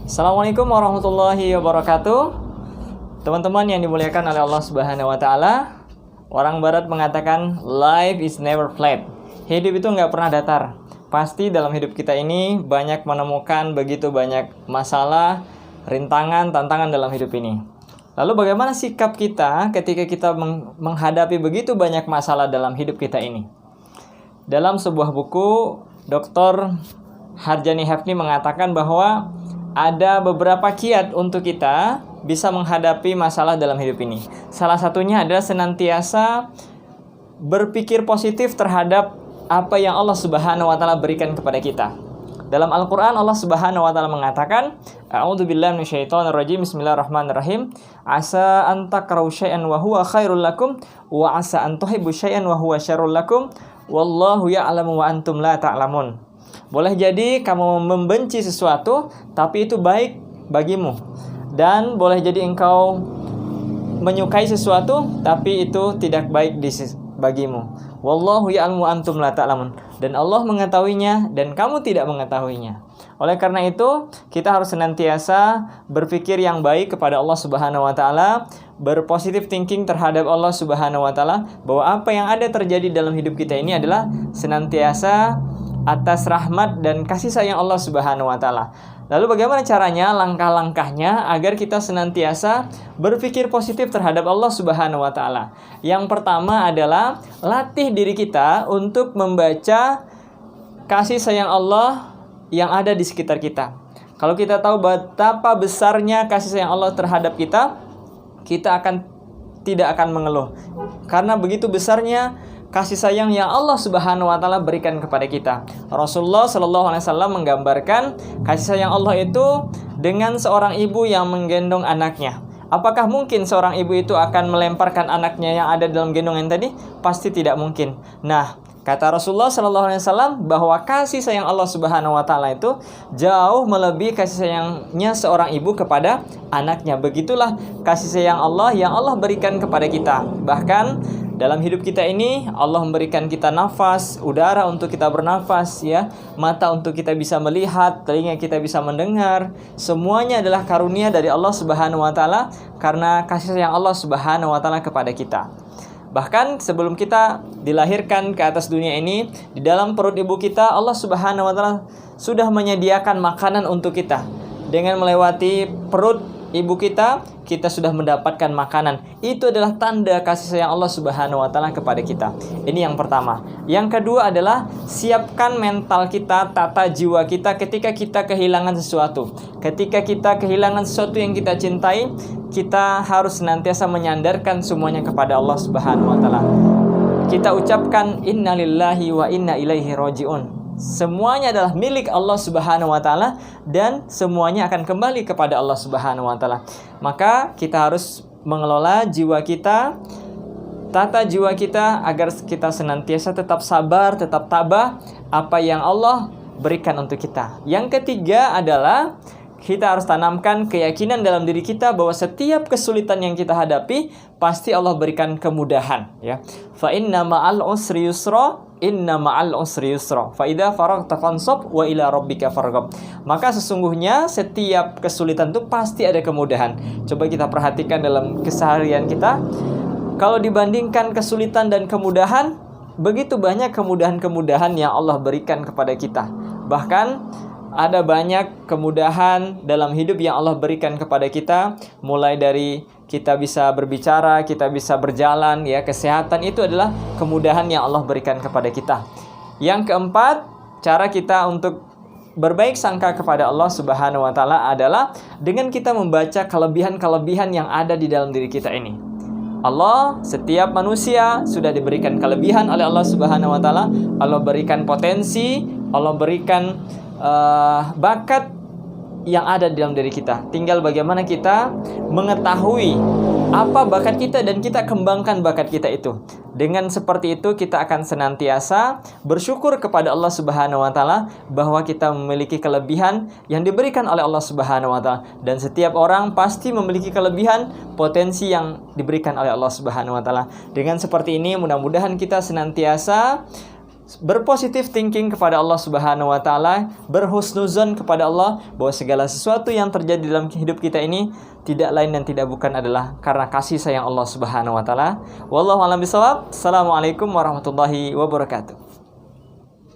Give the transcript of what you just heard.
Assalamualaikum warahmatullahi wabarakatuh. Teman-teman yang dimuliakan oleh Allah Subhanahu wa taala, orang barat mengatakan life is never flat. Hidup itu nggak pernah datar. Pasti dalam hidup kita ini banyak menemukan begitu banyak masalah, rintangan, tantangan dalam hidup ini. Lalu bagaimana sikap kita ketika kita menghadapi begitu banyak masalah dalam hidup kita ini? Dalam sebuah buku, Dr. Harjani Hefni mengatakan bahwa ada beberapa kiat untuk kita bisa menghadapi masalah dalam hidup ini. Salah satunya adalah senantiasa berpikir positif terhadap apa yang Allah Subhanahu wa taala berikan kepada kita. Dalam Al-Qur'an Allah Subhanahu wa taala mengatakan, A'udzubillahi minasyaitonirrajim. Bismillahirrahmanirrahim. Asa an takrahu syai'an wa huwa khairul lakum wa asa an tuhibbu syai'an wa huwa syarrul lakum wallahu ya'lamu wa antum la ta'lamun. Boleh jadi kamu membenci sesuatu, tapi itu baik bagimu. Dan boleh jadi engkau menyukai sesuatu, tapi itu tidak baik bagimu. Wallahu ya'lamu antum la ta'lamun. Dan Allah mengetahuinya, dan kamu tidak mengetahuinya. Oleh karena itu, kita harus senantiasa berpikir yang baik kepada Allah Subhanahu wa taala, berpositif thinking terhadap Allah Subhanahu wa taala, bahwa apa yang ada terjadi dalam hidup kita ini adalah senantiasa atas rahmat dan kasih sayang Allah Subhanahu wa taala. Lalu bagaimana caranya, langkah-langkahnya agar kita senantiasa berpikir positif terhadap Allah Subhanahu wa taala? Yang pertama adalah latih diri kita untuk membaca kasih sayang Allah yang ada di sekitar kita. Kalau kita tahu betapa besarnya kasih sayang Allah terhadap kita, kita tidak akan mengeluh. Karena begitu besarnya kasih sayang yang Allah Subhanahu wa taala berikan kepada kita. Rasulullah Shallallahu alaihi wasallam menggambarkan kasih sayang Allah itu dengan seorang ibu yang menggendong anaknya. Apakah mungkin seorang ibu itu akan melemparkan anaknya yang ada dalam gendongan tadi? Pasti tidak mungkin. Nah, kata Rasulullah Shallallahu alaihi wasallam bahwa kasih sayang Allah Subhanahu wa taala itu jauh melebihi kasih sayangnya seorang ibu kepada anaknya. Begitulah kasih sayang Allah yang Allah berikan kepada kita. Bahkan dalam hidup kita ini Allah memberikan kita nafas, udara untuk kita bernafas, ya, mata untuk kita bisa melihat, telinga kita bisa mendengar. Semuanya adalah karunia dari Allah Subhanahu wa taala karena kasih sayang Allah Subhanahu wa taala kepada kita. Bahkan sebelum kita dilahirkan ke atas dunia ini, di dalam perut ibu kita Allah Subhanahu wa taala sudah menyediakan makanan untuk kita. Dengan melewati perut ibu kita sudah mendapatkan makanan. Itu adalah tanda kasih sayang Allah Subhanahu wa taala kepada kita. Ini yang pertama. Yang kedua adalah siapkan mental kita, tata jiwa kita ketika kita kehilangan sesuatu. Ketika kita kehilangan sesuatu yang kita cintai, kita harus senantiasa menyandarkan semuanya kepada Allah Subhanahu wa taala. Kita ucapkan innalillahi wa inna ilaihi rajiun. Semuanya adalah milik Allah Subhanahu wa taala dan semuanya akan kembali kepada Allah Subhanahu wa taala. Maka kita harus mengelola jiwa kita, tata jiwa kita agar kita senantiasa tetap sabar, tetap tabah apa yang Allah berikan untuk kita. Yang ketiga adalah kita harus tanamkan keyakinan dalam diri kita bahwa setiap kesulitan yang kita hadapi pasti Allah berikan kemudahan, ya. Fa inna ma'al usri yusra, inna ma'al usri yusra. Fa idza faragta fansab wa ila rabbika farghab. Maka sesungguhnya setiap kesulitan itu pasti ada kemudahan. Coba kita perhatikan dalam keseharian kita. Kalau dibandingkan kesulitan dan kemudahan, begitu banyak kemudahan-kemudahan yang Allah berikan kepada kita. Bahkan ada banyak kemudahan dalam hidup yang Allah berikan kepada kita, mulai dari kita bisa berbicara, kita bisa berjalan, ya, kesehatan itu adalah kemudahan yang Allah berikan kepada kita. Yang keempat, cara kita untuk berbaik sangka kepada Allah Subhanahu wa taala adalah dengan kita membaca kelebihan-kelebihan yang ada di dalam diri kita ini. Allah, setiap manusia sudah diberikan kelebihan oleh Allah Subhanahu wa taala. Allah berikan potensi, Allah berikan bakat yang ada di dalam diri kita. Tinggal bagaimana kita mengetahui apa bakat kita dan kita kembangkan bakat kita itu. Dengan seperti itu kita akan senantiasa bersyukur kepada Allah Subhanahu wa taala bahwa kita memiliki kelebihan yang diberikan oleh Allah Subhanahu wa taala. Dan setiap orang pasti memiliki kelebihan, potensi yang diberikan oleh Allah Subhanahu wa taala. Dengan seperti ini mudah-mudahan kita senantiasa berpositif thinking kepada Allah Subhanahu wa taala, berhusnuzon kepada Allah bahwa segala sesuatu yang terjadi dalam hidup kita ini tidak lain dan tidak bukan adalah karena kasih sayang Allah Subhanahu wa taala. Wallahu a'lam bishawab. Assalamualaikum warahmatullahi wabarakatuh.